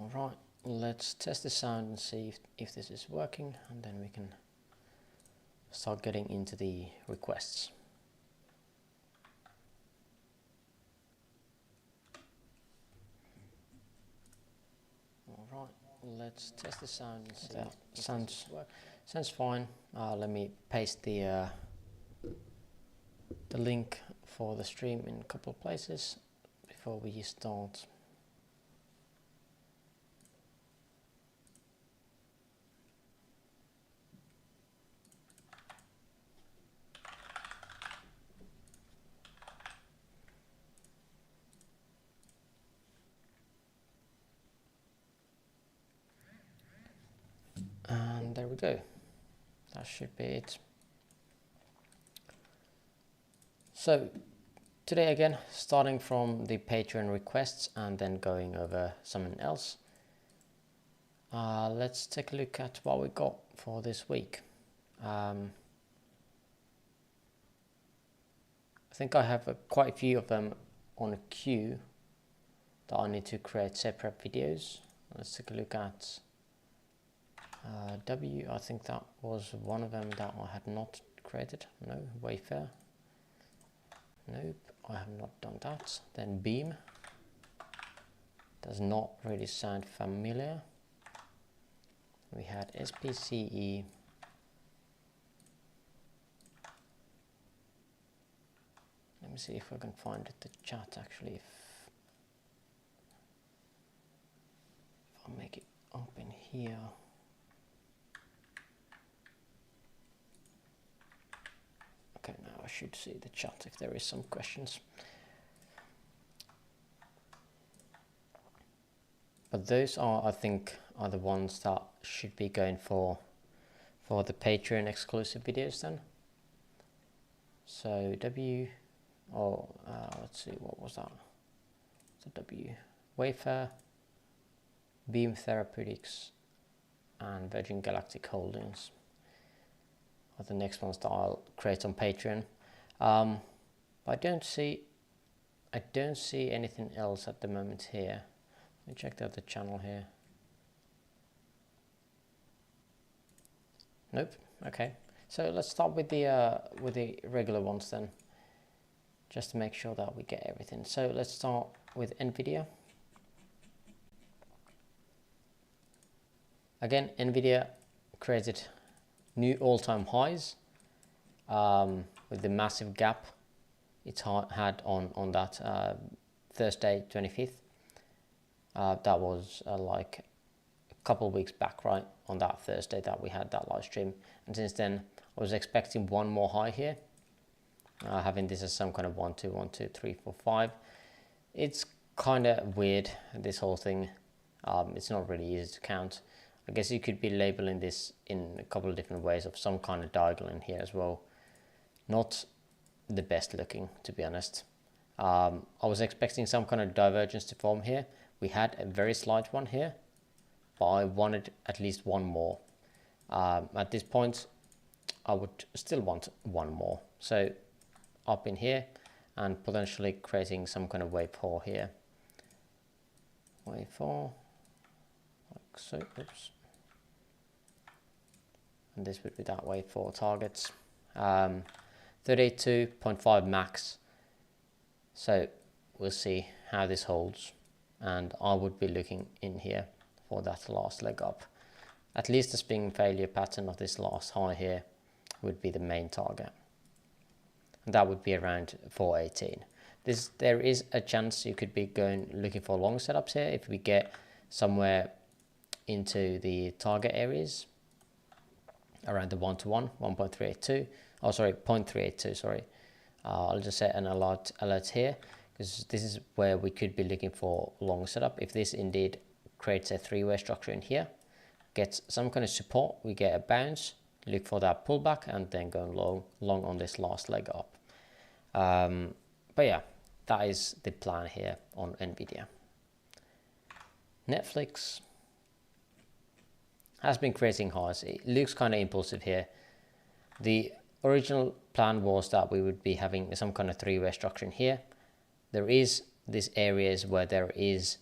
Alright, let's test the sound and see if this is working, and then we can start getting into the requests. Alright, let's test the sound and see if sounds fine. Let me paste the link for the stream in a couple of places before we start. And there we go. That should be it. So today again, starting from the Patreon requests and then going over something else. Let's take a look at what we got for this week. I think I have quite a few of them on a queue that I need to create separate videos. Let's take a look at W. I think that was one of them that I had not created. No, Wayfair. Nope, I have not done that. Then Beam. Does not really sound familiar. We had SPCE. Let me see if I can find the chat actually. If I make it up in here. Okay, now I should see the chat if there is some questions. But those are, I think, are the ones that should be going for the Patreon exclusive videos then. So W, let's see, what was that? So W, Wayfair, Beam Therapeutics, and Virgin Galactic Holdings are the next ones that I'll create on Patreon. I don't see anything else at the moment here. Let me check the other channel here. Nope. Okay. So let's start with the regular ones then, just to make sure that we get everything. So let's start with NVIDIA. Again, NVIDIA created new all-time highs with the massive gap it's had on that Thursday 25th. That was like a couple of weeks back, right, on that Thursday that we had that live stream. And since then, I was expecting one more high here, having this as some kind of 1, 2, 1, 2, 3, 4, 5. It's kind of weird, this whole thing. It's not really easy to count. I guess you could be labeling this in a couple of different ways of some kind of diagonal in here as well. Not the best looking, to be honest. I was expecting some kind of divergence to form here. We had a very slight one here, but I wanted at least one more. At this point, I would still want one more. So up in here and potentially creating some kind of wave 4 here. Wave 4. So, oops. And this would be that way for targets. 32.5 max. So we'll see how this holds. And I would be looking in here for that last leg up. At least the spring failure pattern of this last high here would be the main target. And that would be around 418. There is a chance you could be looking for long setups here if we get somewhere into the target areas around the 1-to-1, 1.382. Oh, sorry, 0.382, sorry. I'll just set an alert here, because this is where we could be looking for long setup. If this indeed creates a three-way structure in here, gets some kind of support, we get a bounce, look for that pullback, and then go long on this last leg up. But yeah, that is the plan here on NVIDIA. Netflix has been creating highs. It looks kind of impulsive here. The original plan was that we would be having some kind of three-way structure in here. There is these areas where there is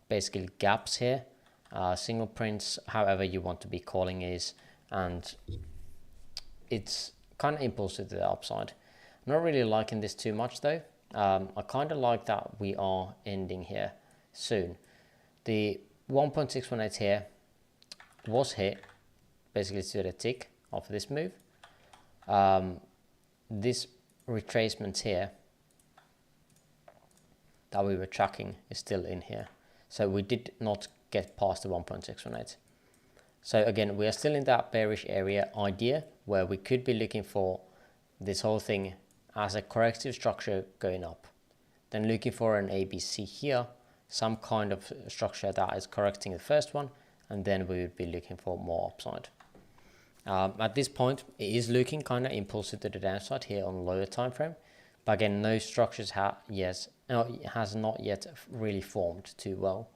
basically gaps here single prints, however you want to be calling is, and it's kind of impulsive to the upside. I'm not really liking this too much though. I kind of like that we are ending here soon. The 1.618 here was hit basically to the tick of this move. This retracement here that we were tracking is still in here. So we did not get past the 1.618. So again, we are still in that bearish area idea where we could be looking for this whole thing as a corrective structure going up. Then looking for an ABC here, some kind of structure that is correcting the first one, and then we would be looking for more upside. At this point, it is looking kind of impulsive to the downside here on lower time frame, but again, no structures has not yet really formed too well.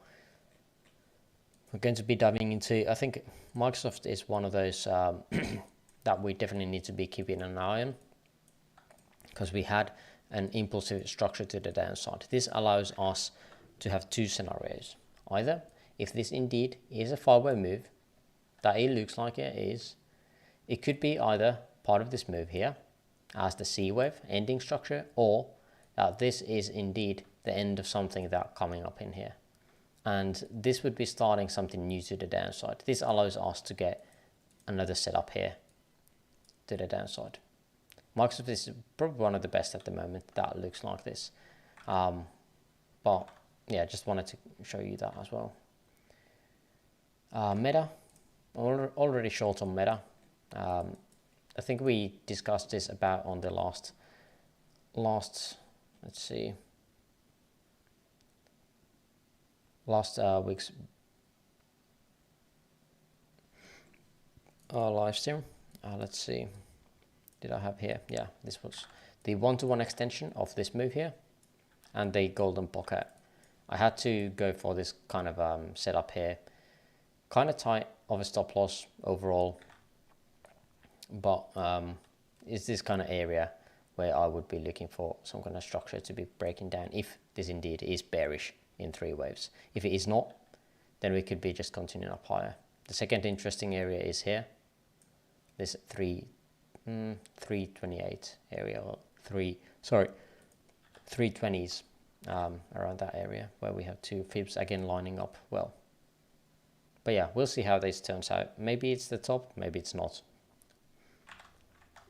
We're going to be diving into, I think Microsoft is one of those that we definitely need to be keeping an eye on, because we had an impulsive structure to the downside. This allows us to have two scenarios. Either if this indeed is a 5-way move, that it looks like it is, it could be either part of this move here as the C wave ending structure, or that this is indeed the end of something that coming up in here. And this would be starting something new to the downside. This allows us to get another setup here to the downside. Microsoft is probably one of the best at the moment that looks like this. But yeah, just wanted to show you that as well. Meta, already short on Meta. I think we discussed this about on the last let's see, last week's live stream. Let's see, did I have here? Yeah, this was the 1-to-1 extension of this move here and the golden pocket. I had to go for this kind of setup here, kind of tight of a stop loss overall, but it's this kind of area where I would be looking for some kind of structure to be breaking down if this indeed is bearish in 3 waves. If it is not, then we could be just continuing up higher. The second interesting area is here, this 328 area, or 320s, around that area where we have 2 fibs again lining up well. But yeah, we'll see how this turns out. Maybe it's the top, maybe it's not.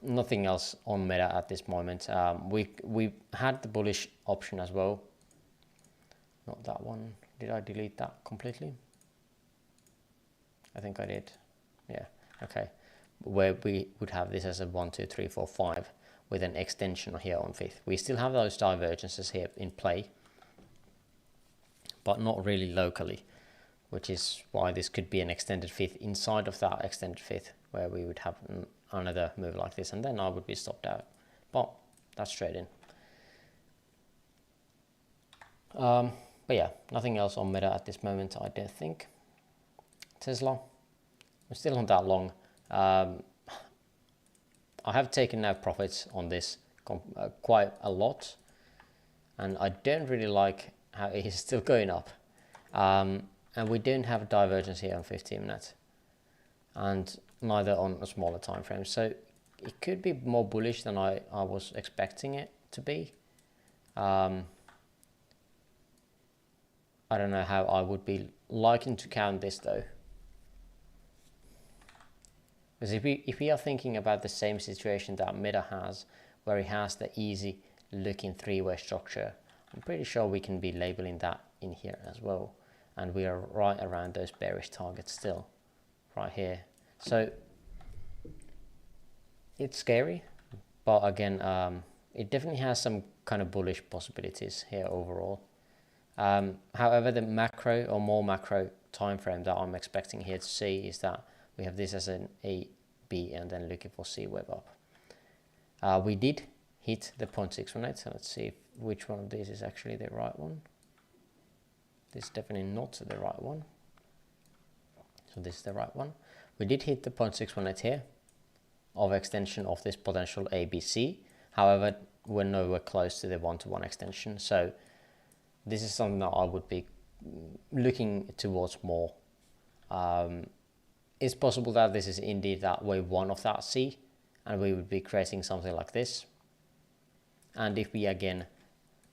Nothing else on Meta at this moment. We had the bullish option as well. Not that one. Did I delete that completely? I think I did. Yeah, okay. Where we would have this as a 1, 2, 3, 4, 5 with an extension here on 5th. We still have those divergences here in play, but not really locally, which is why this could be an extended 5th inside of that extended 5th, where we would have another move like this, and then I would be stopped out. But that's trading. But yeah, nothing else on Meta at this moment, I don't think. Tesla, I'm still on that long. I have taken now profits on this quite a lot, and I don't really like how it is still going up. And we don't have a divergence here on 15 minutes, and neither on a smaller time frame. So it could be more bullish than I was expecting it to be. I don't know how I would be liking to count this though. Because if we are thinking about the same situation that Meta has, where it has the easy looking 3-way structure, I'm pretty sure we can be labeling that in here as well. And we are right around those bearish targets still, right here. So it's scary, but again, it definitely has some kind of bullish possibilities here overall. However, the macro or more macro time frame that I'm expecting here to see is that we have this as an A, B, and then looking for C wave up. We did hit the 0.618, so let's see which one of these is actually the right one. This is definitely not the right one. So this is the right one. We did hit the 0.618 here of extension of this potential ABC. However, we're nowhere close to the 1-to-1 extension. So this is something that I would be looking towards more It's possible that this is indeed that wave 1 of that C, and we would be creating something like this. And if we again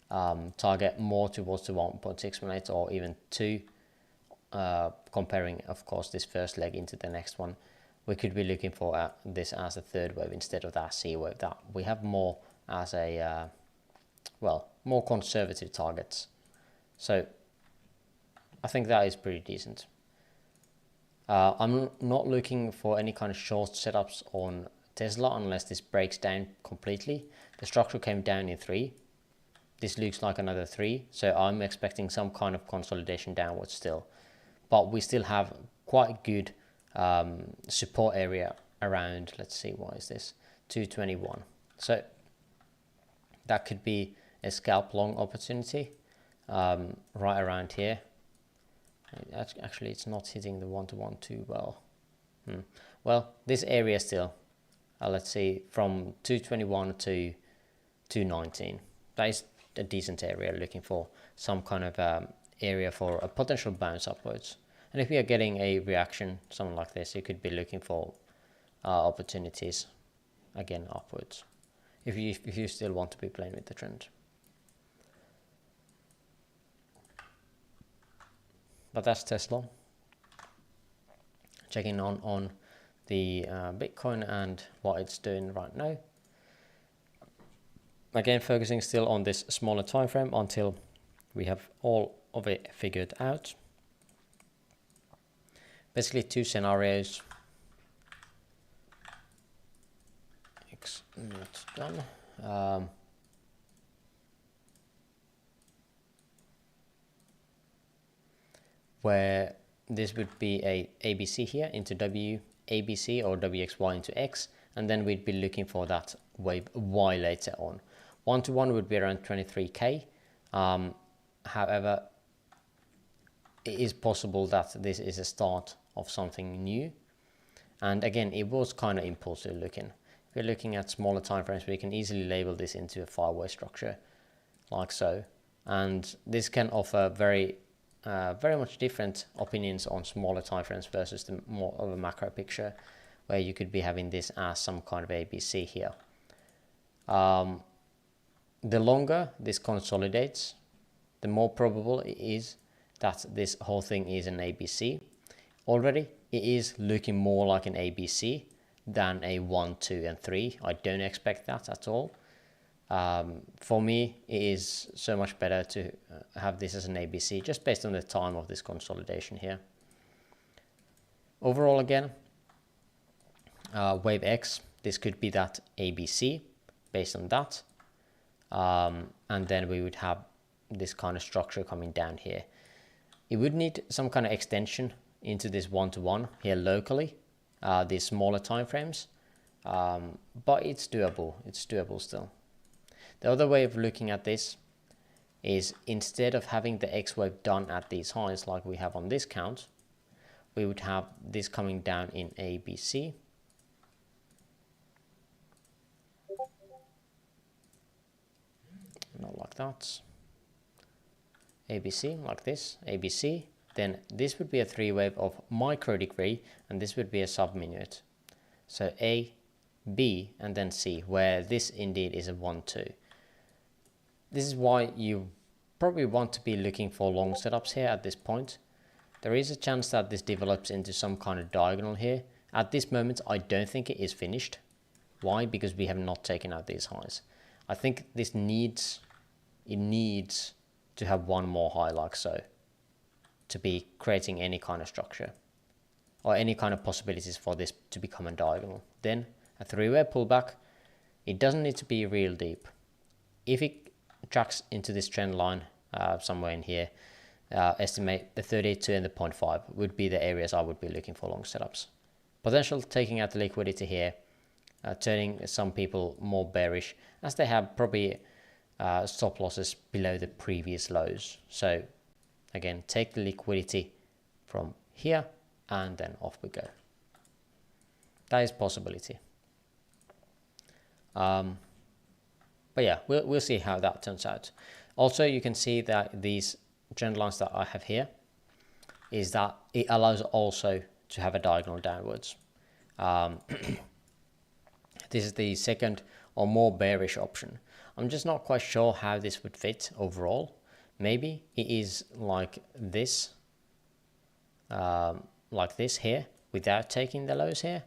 target more towards the 1.618 or even 2, comparing of course this first leg into the next one, we could be looking for this as a third wave instead of that C wave, that we have more as a well, more conservative targets. So I think that is pretty decent. I'm not looking for any kind of short setups on Tesla unless this breaks down completely. The structure came down in 3. This looks like another 3, so I'm expecting some kind of consolidation downwards still. But we still have quite good support area around, let's see, what is this, 221. So that could be a scalp long opportunity right around here. Actually, it's not hitting the 1-to-1 too well. Well, this area still, let's see, from 221 to 219. That is a decent area, looking for some kind of area for a potential bounce upwards. And if we are getting a reaction, something like this, you could be looking for opportunities again upwards, if you still want to be playing with the trend. But that's Tesla. Checking on the Bitcoin and what it's doing right now. Again, focusing still on this smaller time frame until we have all of it figured out. Basically 2 scenarios. X not done. Where this would be a ABC here into W ABC or WXY into X, and then we'd be looking for that wave Y later on. 1-to-1 would be around 23k. However, it is possible that this is a start of something new, and again, it was kind of impulsive looking. If we're looking at smaller time frames, we can easily label this into a 5-way structure like so, and this can offer very much different opinions on smaller timeframes versus the more of a macro picture, where you could be having this as some kind of ABC here. The longer this consolidates, the more probable it is that this whole thing is an ABC. Already, it is looking more like an ABC than a 1, 2, and 3. I don't expect that at all. For me, it is so much better to have this as an ABC, just based on the time of this consolidation here. Overall, again, wave X, this could be that ABC based on that. And then we would have this kind of structure coming down here. It would need some kind of extension into this 1-to-1 here locally, these smaller time frames, but it's doable. It's doable still. The other way of looking at this is, instead of having the X wave done at these highs like we have on this count, we would have this coming down in ABC. Not like that. ABC, like this, ABC. Then this would be a 3 wave of micro degree, and this would be a sub-minute. So A, B, and then C, where this indeed is a 1, 2. This is why you probably want to be looking for long setups here at this point. There is a chance that this develops into some kind of diagonal here. At this moment, I don't think it is finished. Why? Because we have not taken out these highs. I think this needs to have one more high like so to be creating any kind of structure or any kind of possibilities for this to become a diagonal. Then a 3-way pullback. It doesn't need to be real deep. If it tracks into this trend line somewhere in here, estimate the 32 and the 0.5 would be the areas I would be looking for long setups. Potential taking out the liquidity here, turning some people more bearish, as they have probably stop losses below the previous lows. So again, take the liquidity from here and then off we go. That is possibility. But yeah, we'll see how that turns out. Also, you can see that these trend lines that I have here, is that it allows also to have a diagonal downwards. This is the second or more bearish option. I'm just not quite sure how this would fit overall. Maybe it is like this here without taking the lows here,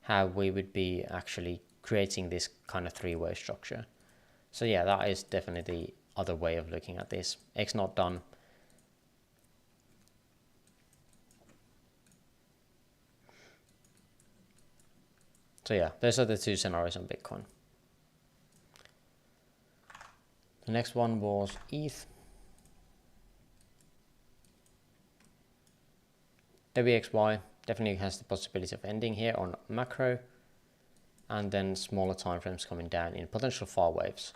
how we would be actually creating this kind of three-way structure. So yeah, that is definitely the other way of looking at this. X not done. So yeah, those are the two scenarios on Bitcoin. The next one was ETH. WXY definitely has the possibility of ending here on macro, and then smaller timeframes coming down in potential fall waves.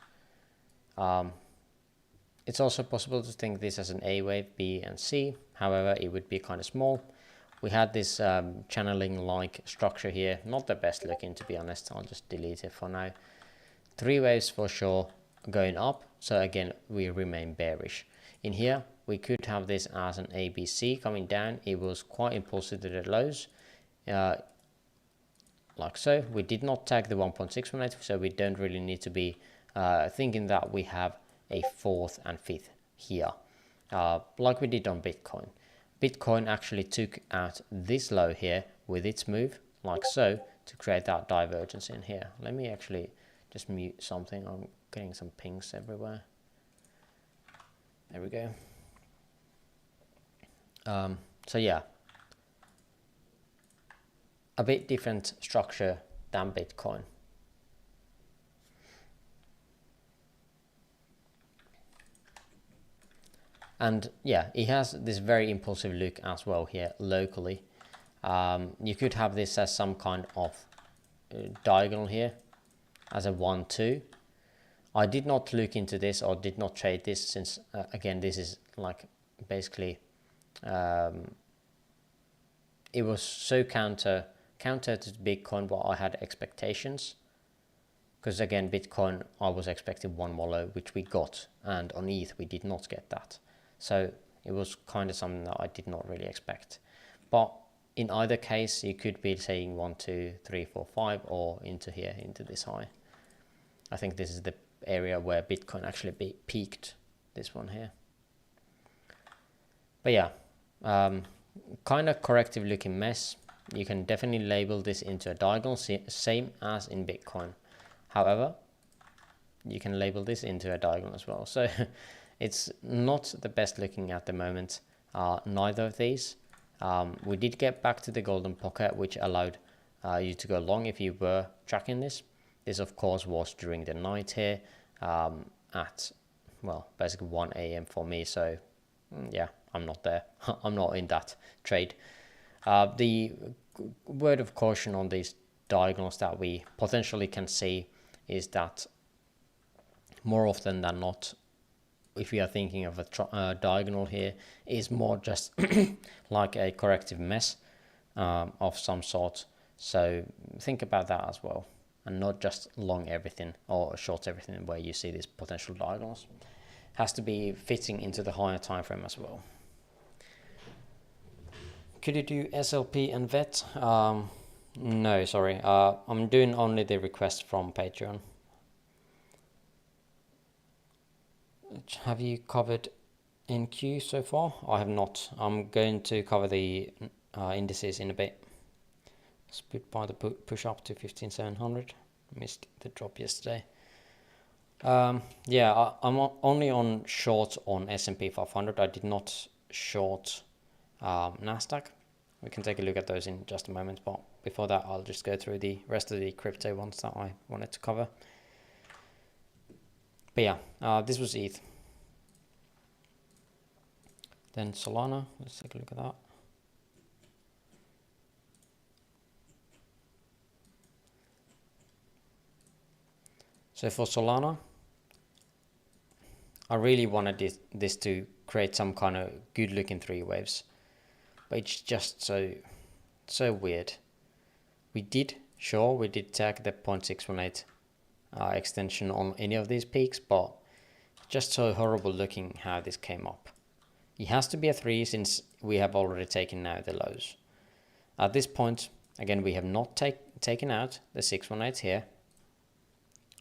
It's also possible to think this as an A wave, B and C. However, it would be kind of small. We had this channeling like structure here, not the best looking to be honest. I'll just delete it for now. Three waves for sure going up, so again we remain bearish. In here we could have this as an ABC coming down. It was quite impulsive to the lows, like so. We did not tag the 1.618, so we don't really need to be thinking that we have a fourth and fifth here, like we did on Bitcoin. Bitcoin actually took out this low here with its move, like so, to create that divergence in here. Let me actually just mute something. I'm getting some pings everywhere. There we go. So yeah, a bit different structure than Bitcoin. And yeah, it has this very impulsive look as well here locally. You could have this as some kind of diagonal here as a 1-2. I did not look into this or did not trade this since again this is like basically it was so counter to Bitcoin what I had expectations, because again Bitcoin I was expecting one more low, which we got, and on ETH we did not get that. So it was kind of something that I did not really expect. But in either case, you could be saying 1, 2, 3, 4, 5, or into here, into this high. I think this is the area where Bitcoin actually peaked, this one here. But yeah, kind of corrective looking mess. You can definitely label this into a diagonal, same as in Bitcoin. However, you can label this into a diagonal as well. So it's not the best looking at the moment, neither of these. We did get back to the golden pocket, which allowed you to go long if you were tracking this. This of course was during the night here at, well, basically 1 AM for me. So yeah, I'm not there. I'm not in that trade. The word of caution on these diagonals that we potentially can see is that more often than not, if we are thinking of a diagonal here, is more just like a corrective mess of some sort. So think about that as well, and not just long everything or short everything where you see these potential diagonals. Has to be fitting into the higher time frame as well. Could you do SLP and VET? No, sorry. I'm doing only the request from Patreon. Have you covered NQ so far? I have not. I'm going to cover the indices in a bit. Split by the push up to 15,700. Missed the drop yesterday. Yeah, I'm only on short on S&P 500. I did not short NASDAQ. We can take a look at those in just a moment, but before that I'll just go through the rest of the crypto ones that I wanted to cover. But yeah, this was ETH. Then Solana, let's take a look at that. So for Solana, I really wanted this to create some kind of good looking three waves, but it's just so weird. We did tag the 0.618 extension on any of these peaks, but just so horrible looking how this came up. It has to be a 3 since we have already taken now the lows. At this point, again, we have not taken out the 618 here,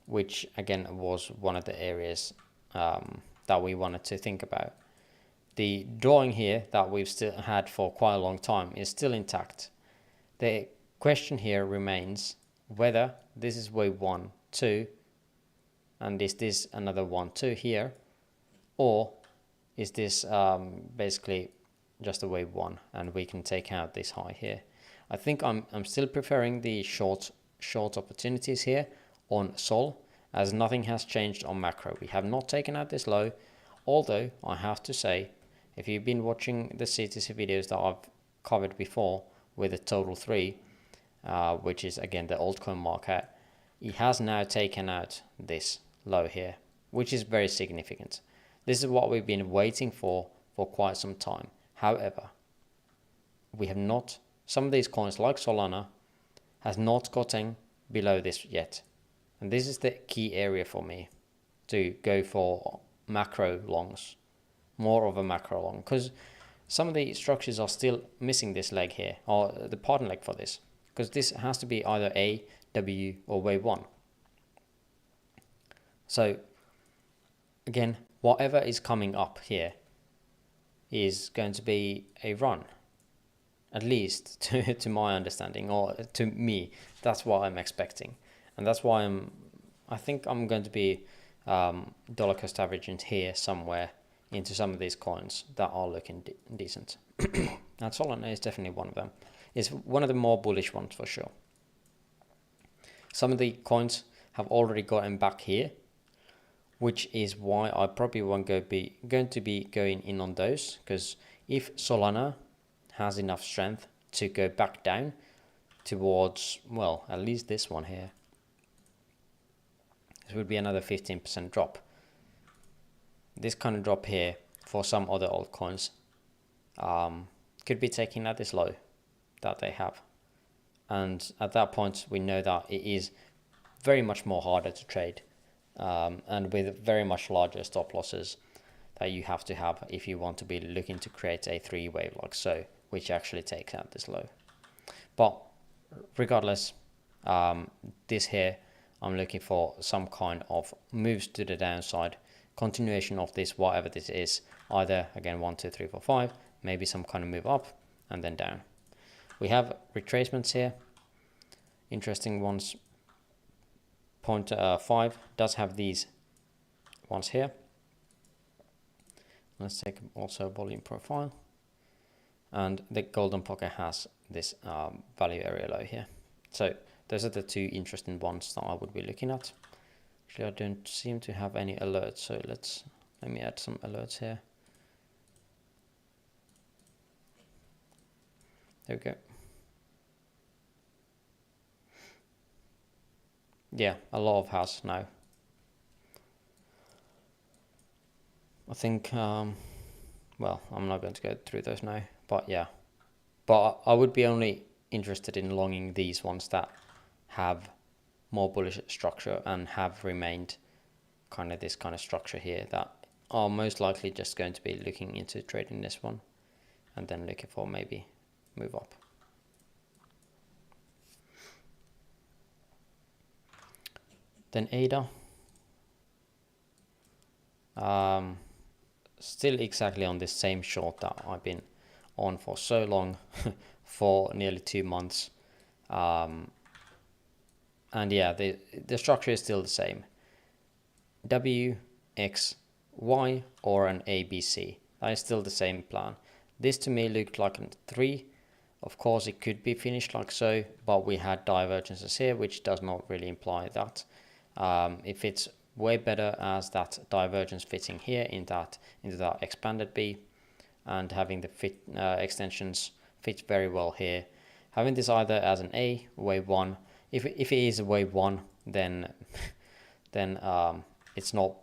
which again was one of the areas that we wanted to think about. The drawing here that we've still had for quite a long time is still intact. The question here remains whether this is wave 1, 2, and is this another 1, 2 here, or is this basically just a wave 1 and we can take out this high here. I think I'm still preferring the short opportunities here on Sol, as nothing has changed on macro. We have not taken out this low, although I have to say, if you've been watching the CTC videos that I've covered before with a total 3, which is again the altcoin market, it has now taken out this low here, which is very significant. This is what we've been waiting for quite some time. However, we have not, some of these coins like Solana has not gotten below this yet. And this is the key area for me to go for macro longs, more of a macro long, because some of the structures are still missing this leg here, or the pattern leg for this, because this has to be either A, W, or wave 1. So again, whatever is coming up here is going to be a run, at least to my understanding, or to me. That's what I'm expecting, and that's why I think I'm going to be dollar cost averaging here somewhere into some of these coins that are looking decent. And Solana is definitely one of them. It's one of the more bullish ones for sure. Some of the coins have already gotten back here, which is why I probably won't going to be going in on those, because if Solana has enough strength to go back down towards, well, at least this one here, this would be another 15% drop. This kind of drop here for some other altcoins could be taking at this low that they have. And at that point, we know that it is very much more harder to trade, and with very much larger stop losses that you have to have if you want to be looking to create a 3 wave like so, which actually takes out this low. But regardless, this here, I'm looking for some kind of moves to the downside, continuation of this, whatever this is, either again 1, 2, 3, 4, 5, maybe some kind of move up and then down. We have retracements here, interesting ones. 0.5 does have these ones here. Let's take also volume profile, and the golden pocket has this value area low here. So those are the 2 interesting ones that I would be looking at. Actually, I don't seem to have any alerts, so let me add some alerts here. There we go. Yeah, a lot of has now. I think, well, I'm not going to go through those now, but yeah. But I would be only interested in longing these ones that have more bullish structure and have remained kind of this kind of structure here, that are most likely just going to be looking into trading this one and then looking for maybe move up. Then ADA, still exactly on this same short that I've been on for so long, for nearly 2 months. And yeah, the structure is still the same. W, X, Y, or an ABC. That is still the same plan. This to me looked like a 3. Of course, it could be finished like so, but we had divergences here, which does not really imply that. It fits way better as that divergence fitting here into that expanded B, and having the extensions fit very well here. Having this either as an A, wave 1. If it is a wave 1, then it's not,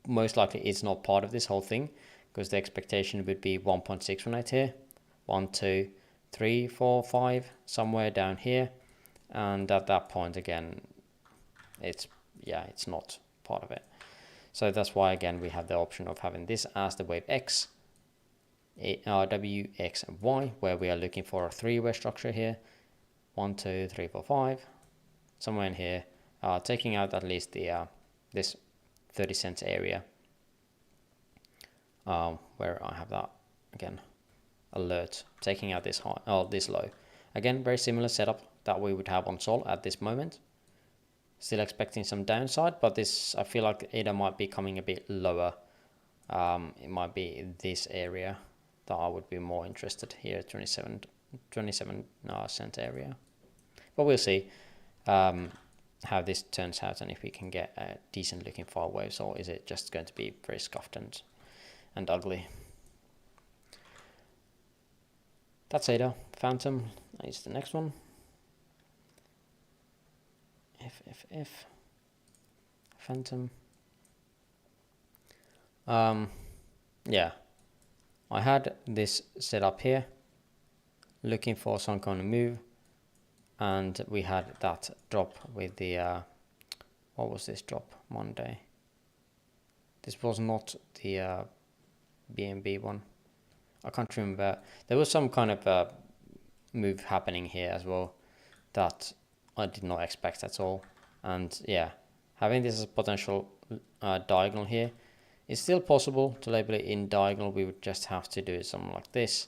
most likely it's not part of this whole thing, because the expectation would be 1.618 here, 1, 2, 3, 4, 5, somewhere down here, and at that point again, it's not part of it. So that's why again we have the option of having this as the wave X, W, X, and Y, where we are looking for a three-way structure here. 1, 2, 3, 4, 5, somewhere in here, taking out at least the this 30 cents area, where I have that again alert, taking out this high, this low. Again, very similar setup that we would have on Sol at this moment. Still expecting some downside, but this, I feel like ADA might be coming a bit lower. It might be this area that I would be more interested here, 27 cent area. But we'll see how this turns out, and if we can get a decent looking 5 waves, or is it just going to be very scuffed and ugly. That's ADA. Phantom is the next one. F Phantom. Yeah, I had this set up here looking for some kind of move, and we had that drop with the what was this drop? Monday. This was not the BNB one. I can't remember. There was some kind of move happening here as well that I did not expect at all. And yeah, having this as a potential diagonal here, it's still possible to label it in diagonal. We would just have to do something like this,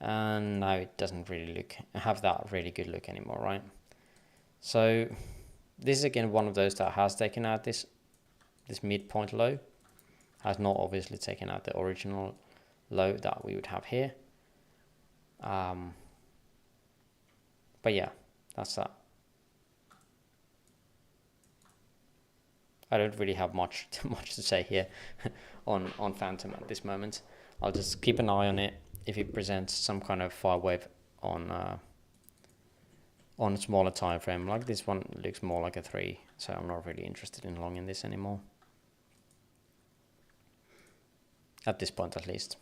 and now it doesn't really have that really good look anymore, right? So this is again one of those that has taken out this midpoint low, has not obviously taken out the original low that we would have here. But yeah, that's that. I don't really have much to say here on Phantom at this moment. I'll just keep an eye on it. If it presents some kind of 5 wave on a smaller time frame, like this one looks more like a 3, so I'm not really interested in longing this anymore. At this point, at least.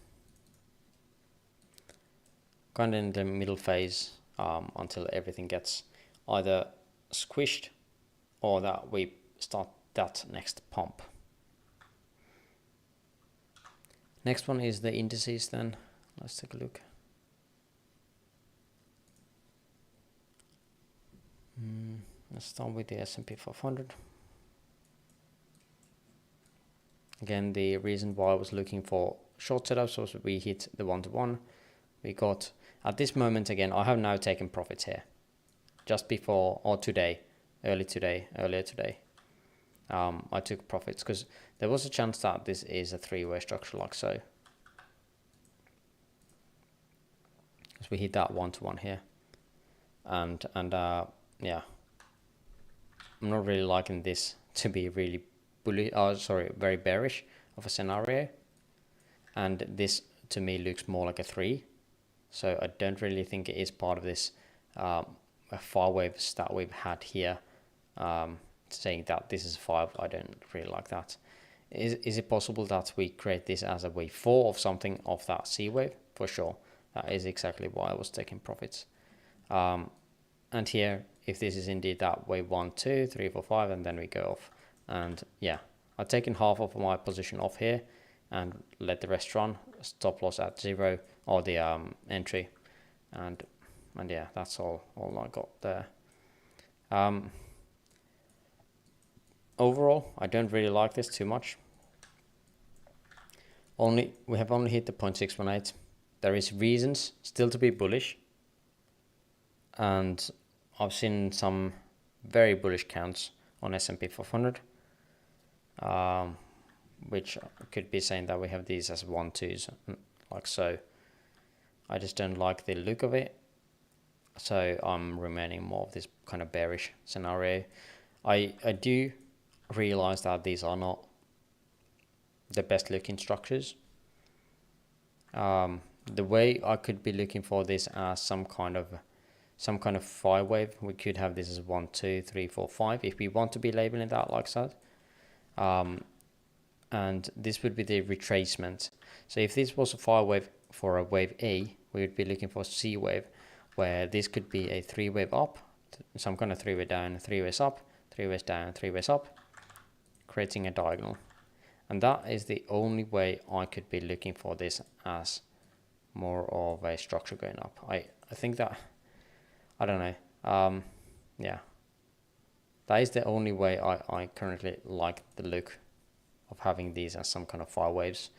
Kind of in the middle phase until everything gets either squished or that we start that next pump. Next one is the indices then. Let's take a look. Let's start with the S&P 500. Again, the reason why I was looking for short setups was we hit the 1-to-1. We got, at this moment again, I have now taken profits here. Just before, or today, earlier today. I took profits because there was a chance that this is a 3-way structure like so. Because we hit that 1-to-1 here. And yeah. I'm not really liking this to be really very bearish of a scenario. And this to me looks more like a 3. So I don't really think it is part of this 5 waves that we've had here. Saying that this is 5, I don't really like that. Is it possible that we create this as a wave 4 of something of that C wave? For sure. That is exactly why I was taking profits. And here, if this is indeed that wave 1, 2, 3, 4, 5, and then we go off. And yeah, I've taken half of my position off here and let the rest run. Stop loss at 0 or the entry. And yeah, that's all I got there. Overall, I don't really like this too much. We have only hit the 0.618. There is reasons still to be bullish, and I've seen some very bullish counts on S&P 500, which could be saying that we have these as 1-2s, like so. I just don't like the look of it, so I'm remaining more of this kind of bearish scenario. I do realize that these are not the best looking structures. The way I could be looking for this as some kind of 5 wave, we could have this as 1, 2, 3, 4, 5 if we want to be labeling that like that. And this would be the retracement. So if this was a 5 wave for a wave A, we would be looking for C wave, where this could be a 3 wave up, some kind of 3 way down, 3 ways up, 3 ways down, 3 ways up, creating a diagonal. And that is the only way I could be looking for this as more of a structure going up. I think that, I don't know, yeah, that is the only way I currently like the look of having these as some kind of fire waves.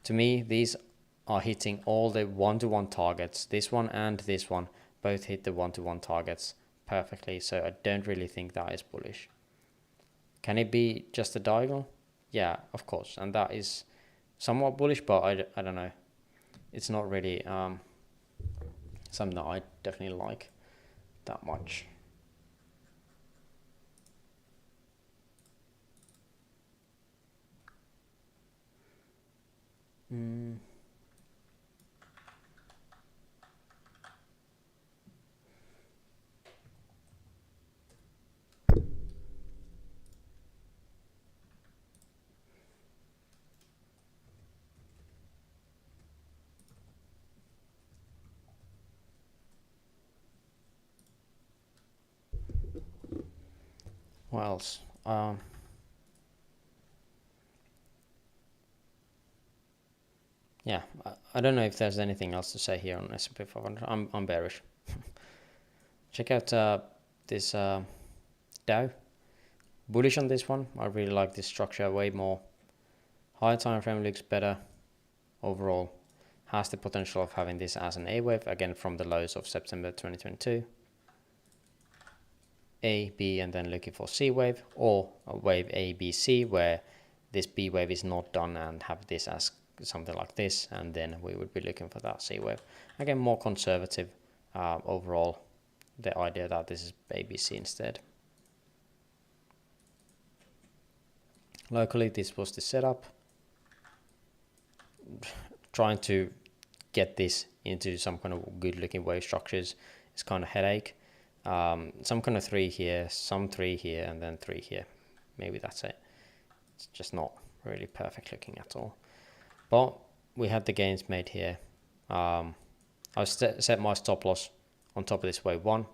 To me, these are hitting all the one-to-one targets. This one and this one both hit the one-to-one targets perfectly, so I don't really think that is bullish. Can it be just a diagonal? Yeah, of course, and that is somewhat bullish, but I don't know. It's not really something that I definitely like that much. What else? Yeah, I don't know if there's anything else to say here on S&P 500. I'm bearish. Check out this Dow. Bullish on this one. I really like this structure way more. Higher time frame looks better overall. Has the potential of having this as an A wave again from the lows of September 2022. A, B, and then looking for C wave, or a wave A, B, C, where this B wave is not done and have this as something like this, and then we would be looking for that C wave. Again, more conservative overall, the idea that this is A, B, C instead. Locally, this was the setup. Trying to get this into some kind of good looking wave structures is kind of headache. Some kind of 3 here, some 3 here, and then 3 here. Maybe that's it. It's just not really perfect looking at all. But we had the gains made here. I set my stop loss on top of this wave 1,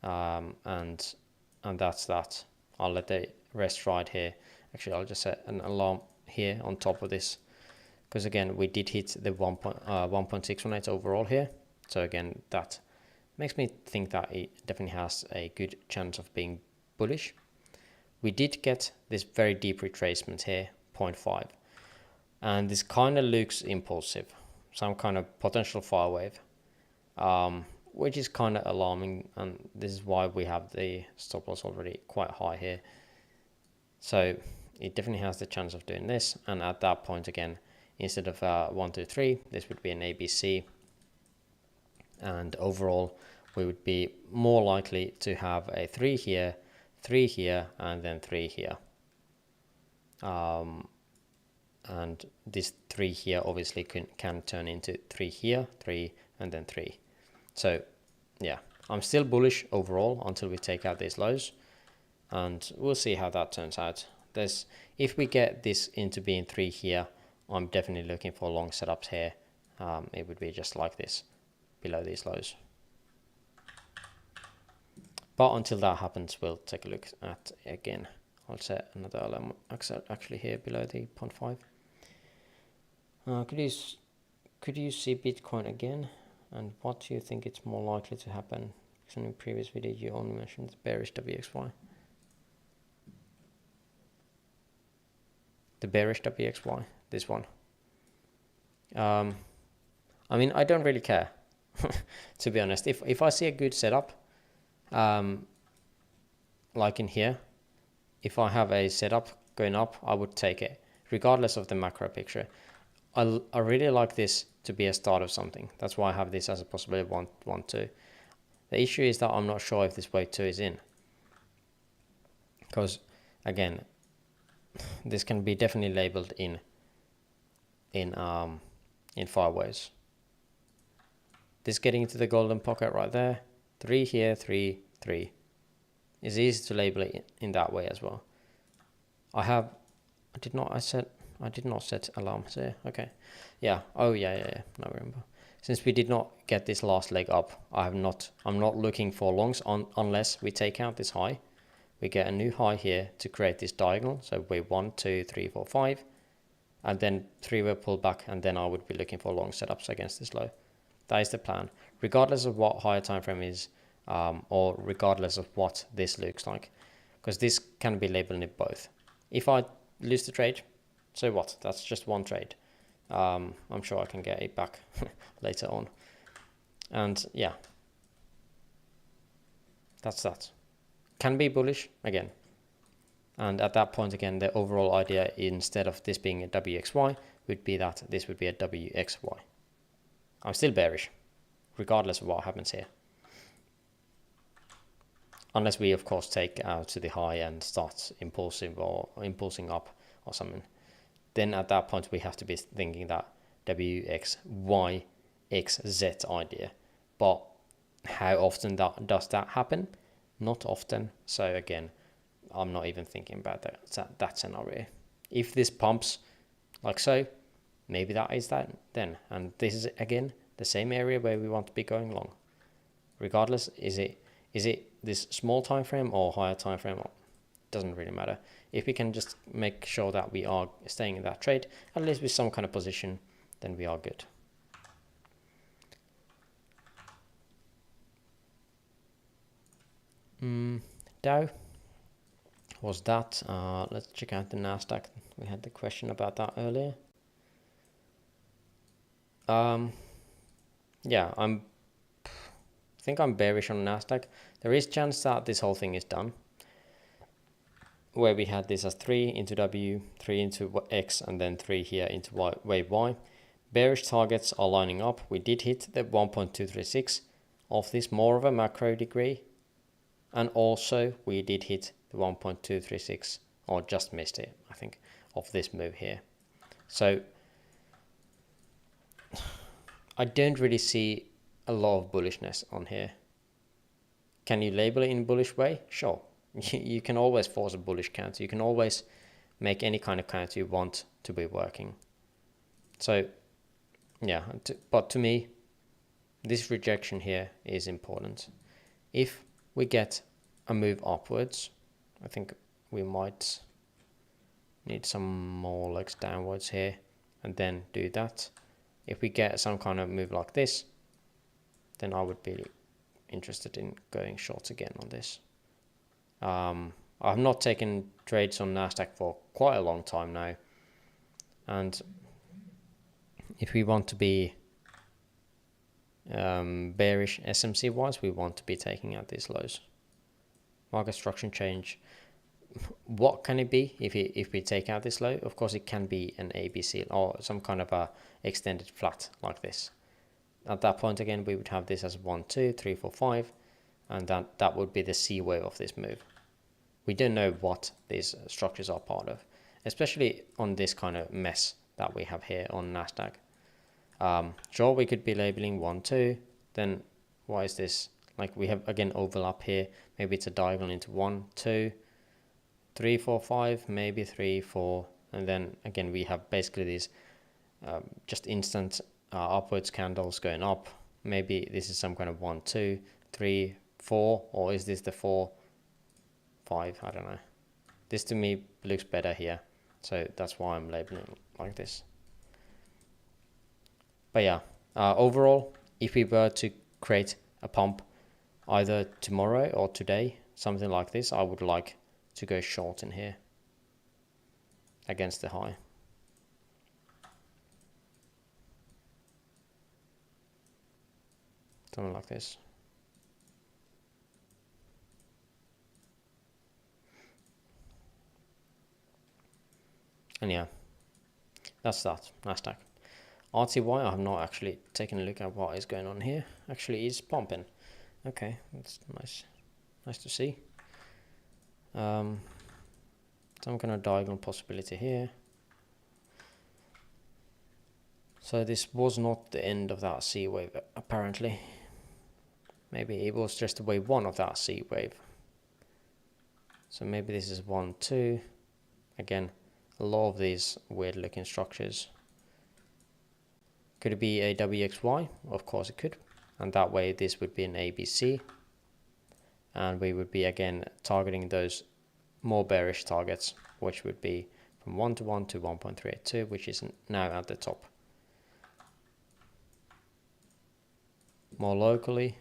and that's that. I'll let the rest ride here. Actually, I'll just set an alarm here on top of this, because again we did hit the 1.618 overall here. So again, that makes me think that it definitely has a good chance of being bullish. We did get this very deep retracement here, 0.5, and this kind of looks impulsive, some kind of potential fire wave, which is kind of alarming, and this is why we have the stop loss already quite high here. So it definitely has the chance of doing this, and at that point again, instead of 1, 2, 3, this would be an ABC, and overall we would be more likely to have a 3 here, 3 here, and then 3 here. And this 3 here obviously can turn into 3 here, 3, and then 3. So yeah, I'm still bullish overall until we take out these lows, and we'll see how that turns out. If we get this into being 3 here, I'm definitely looking for long setups here. It would be just like this, below these lows. But until that happens, we'll take a look at again. I'll set another alarm actually here below the 0.5. Could you see Bitcoin again? And what do you think it's more likely to happen? Because in the previous video you only mentioned the bearish WXY. The bearish WXY, this one. I mean, I don't really care, to be honest. If I see a good setup, like in here, if I have a setup going up, I would take it, regardless of the macro picture. I really like this to be a start of something. That's why I have this as a possibility 1, 2. The issue is that I'm not sure if this wave 2 is in, because again, this can be definitely labeled in fire waves. This getting into the golden pocket right there, 3 here, 3, 3. It's easy to label it in that way as well. I did not set alarms here. Okay, yeah. Oh yeah. Now I remember. Since we did not get this last leg up, I'm not looking for longs unless we take out this high. We get a new high here to create this diagonal. So wave 1, 2, 3, 4, 5, and then three-way pullback, and then I would be looking for long setups against this low. That is the plan, regardless of what higher time frame is, or regardless of what this looks like, because this can be labeled in both. If I lose the trade, so what? That's just one trade. I'm sure I can get it back later on. And yeah, that's that. Can be bullish again. And at that point again, the overall idea, instead of this being a WXY, would be that this would be a WXY. I'm still bearish, regardless of what happens here. Unless we, of course, take out to the high and start impulsing up or something. Then at that point, we have to be thinking that WXY, XZ idea. But how often does that happen? Not often. So again, I'm not even thinking about that scenario. If this pumps like so, maybe that is that then. And this is, again, the same area where we want to be going long. Regardless, is it this small time frame or higher time frame? Doesn't really matter. If we can just make sure that we are staying in that trade, at least with some kind of position, then we are good. Dow was that. Let's check out the NASDAQ. We had the question about that earlier. Yeah, I think I'm bearish on NASDAQ. There is chance that this whole thing is done, where we had this as 3 into W, 3 into X, and then 3 here into wave Y. Bearish targets are lining up. We did hit the 1.236 of this more of a macro degree, and also we did hit the 1.236, or just missed it, I think, of this move here. So I don't really see a lot of bullishness on here. Can you label it in bullish way? Sure. You can always force a bullish counter. You can always make any kind of counter you want to be working. So yeah, but to me, this rejection here is important. If we get a move upwards, I think we might need some more legs downwards here and then do that. If we get some kind of move like this, then I would be interested in going short again on this. I've not taken trades on NASDAQ for quite a long time now, and if we want to be bearish SMC wise, we want to be taking out these lows. Market structure change, what can it be if we take out this low? Of course it can be an ABC or some kind of a extended flat like this. At that point again, we would have this as 1, 2, 3, 4, 5, and that would be the C wave of this move. We don't know what these structures are part of, especially on this kind of mess that we have here on NASDAQ. Sure, we could be labeling 1, 2, then why is this? Like we have again overlap here, maybe it's a diagonal into 1, 2, 3, 4, 5, maybe 3, 4, and then again we have basically these just instant upwards candles going up. Maybe this is some kind of 1, 2, 3, 4, or is this the 4, 5? I don't know. This to me looks better here, so that's why I'm labeling it like this. But yeah, overall, if we were to create a pump either tomorrow or today, something like this, I would like to go short in here against the high. Something like this. And yeah, that's that, NASDAQ. RTY, I have not actually taken a look at what is going on here. Actually, it's pumping. Okay, that's nice to see. Some kind of diagonal possibility here. So this was not the end of that C wave, apparently. Maybe it was just wave 1 of that C wave. So maybe this is 1, 2. Again, a lot of these weird looking structures. Could it be a WXY? Of course it could. And that way this would be an ABC. And we would be again targeting those more bearish targets, which would be from 1 to 1 to 1.382, which is now at the top. More locally,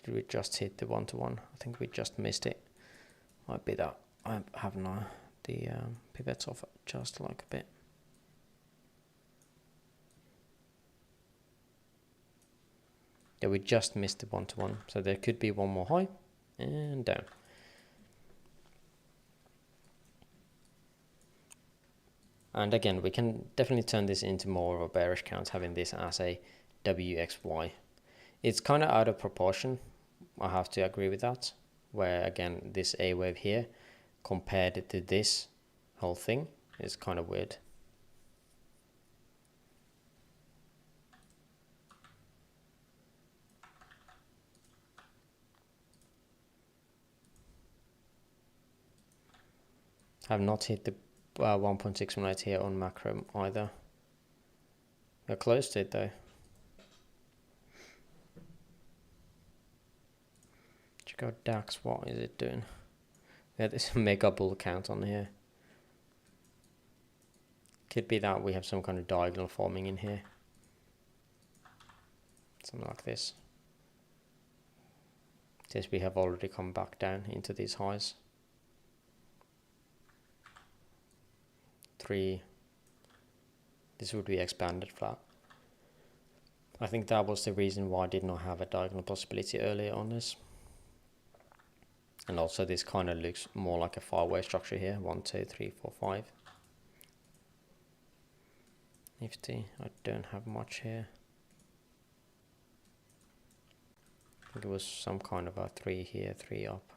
did we just hit the 1 to 1? I think we just missed it. Might be that I have now the pivots off just like a bit. Yeah, we just missed the 1 to 1, so there could be one more high and down. And again, we can definitely turn this into more of a bearish count, having this as a WXY. It's kind of out of proportion, I have to agree with that, where again, this A wave here compared to this whole thing is kind of weird. Have not hit the 1.618 here on macro either. We're close to it though. Check out DAX, what is it doing? We had this mega bull count on here. Could be that we have some kind of diagonal forming in here. Something like this. Since we have already come back down into these highs. 3. This would be expanded flat. I think that was the reason why I did not have a diagonal possibility earlier on this. And also this kind of looks more like a 5-way structure here. 1, 2, 3, 4, 5. NIFTY, I don't have much here. I think it was some kind of a 3 here, 3 up.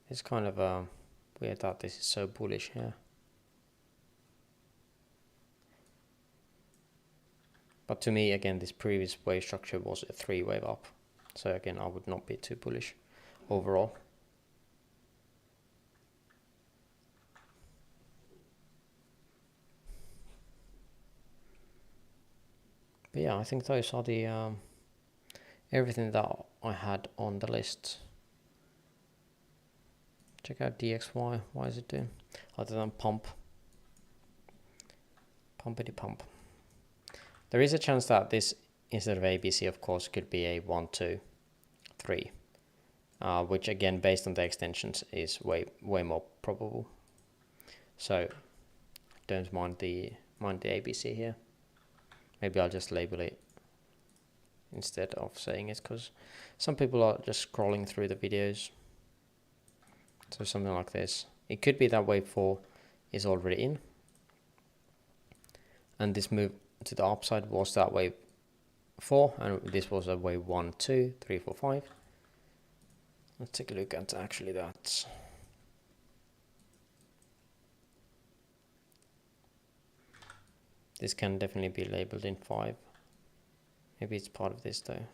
It's kind of weird that this is so bullish here. But to me, again, this previous wave structure was a 3-wave up. So again, I would not be too bullish overall. But yeah, I think those are the everything that I had on the list. Check out DXY. Why is it doing? Other than pump. Pumpity pump. There is a chance that this, instead of ABC, of course, could be a 1, 2, 3. Which again, based on the extensions, is way more probable. So don't mind the ABC here. Maybe I'll just label it instead of saying it, because some people are just scrolling through the videos. So something like this. It could be that wave 4 is already in, and this move to the upside was that wave 4, and this was a wave 1, 2, 3, 4, 5. Let's take a look at actually that. This can definitely be labeled in 5. Maybe it's part of this though.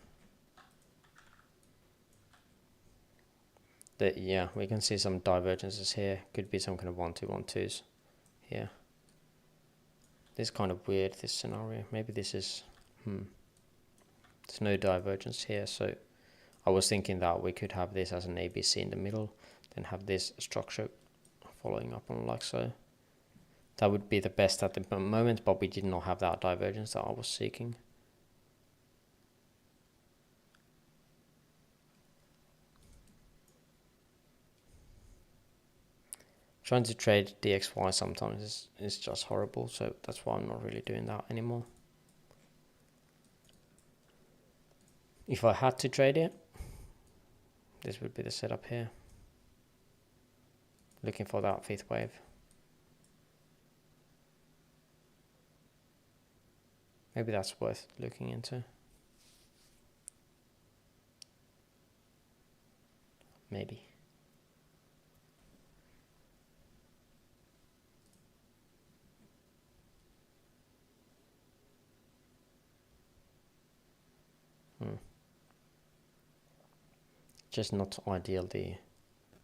Yeah, we can see some divergences here. Could be some kind of 1, 2, 1, 2s here. This is kind of weird, this scenario. Maybe this is, there's no divergence here, so I was thinking that we could have this as an ABC in the middle, then have this structure following up on like so. That would be the best at the moment, but we did not have that divergence that I was seeking. Trying to trade DXY sometimes is just horrible, so that's why I'm not really doing that anymore. If I had to trade it, this would be the setup here. Looking for that 5th wave. Maybe that's worth looking into. Maybe. Just not ideal, the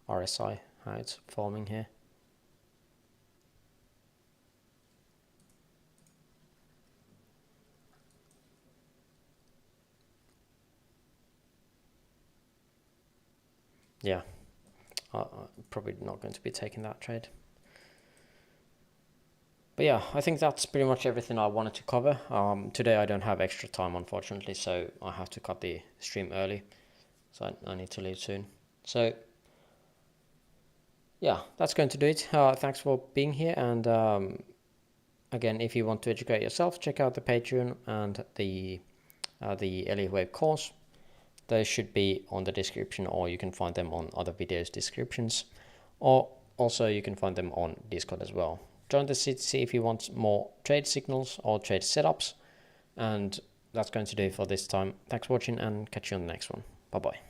RSI, how it's forming here. yeah, I'm probably not going to be taking that trade. But yeah, I think that's pretty much everything I wanted to cover. Today I don't have extra time, unfortunately, so I have to cut the stream early. So I need to leave soon. So yeah, that's going to do it. Thanks for being here. And again, if you want to educate yourself, check out the Patreon and the Elliott Wave course. They should be on the description, or you can find them on other videos descriptions, or also you can find them on Discord as well. Join the CTC if you want more trade signals or trade setups. And that's going to do it for this time. Thanks for watching, and catch you on the next one. Bye bye.